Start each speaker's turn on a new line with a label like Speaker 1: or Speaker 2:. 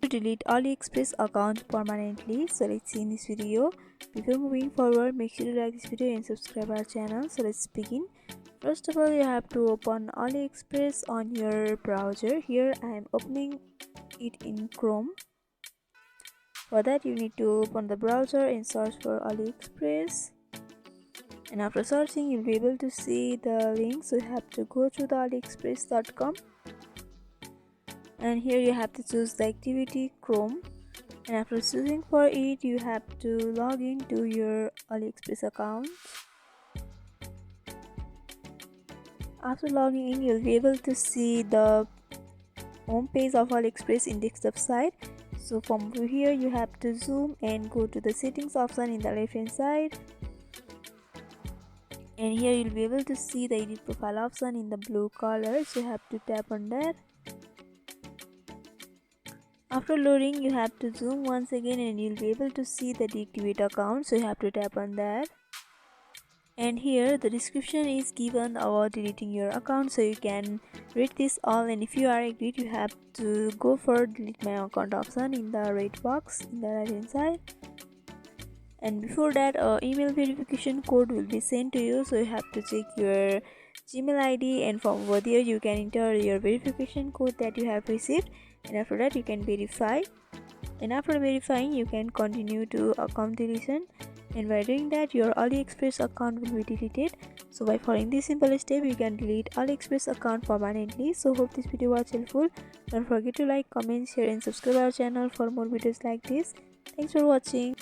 Speaker 1: to delete AliExpress account permanently. So let's see in this video. Before moving forward, make sure to like this video and subscribe our channel. So let's begin. First of all, you have to open AliExpress on your browser. Here I am opening it in Chrome. For that, you need to open the browser and search for AliExpress. And after searching, you'll be able to see the link. So you have to go to the aliexpress.com. And here you have to choose the activity Chrome, and after choosing for it, you have to log into your AliExpress account. After logging in, you'll be able to see the home page of AliExpress in desktop side. So from here you have to zoom and go to the settings option in the left hand side, and here you'll be able to see the edit profile option in the blue color. So you have to tap on that. After loading, you have to zoom once again and you'll be able to see the deactivate account. So you have to tap on that. And here the description is given about deleting your account, so you can read this all, and if you are agreed, you have to go for delete my account option in the red box in the right hand side. And before that, email verification code will be sent to you, so you have to check your Gmail ID, and from over there you can enter your verification code that you have received, and after that you can verify, and after verifying you can continue to account deletion, and by doing that your AliExpress account will be deleted. So by following this simple step, you can delete AliExpress account permanently. So hope this video was helpful. Don't forget to like, comment, share and subscribe our channel for more videos like this. Thanks for watching.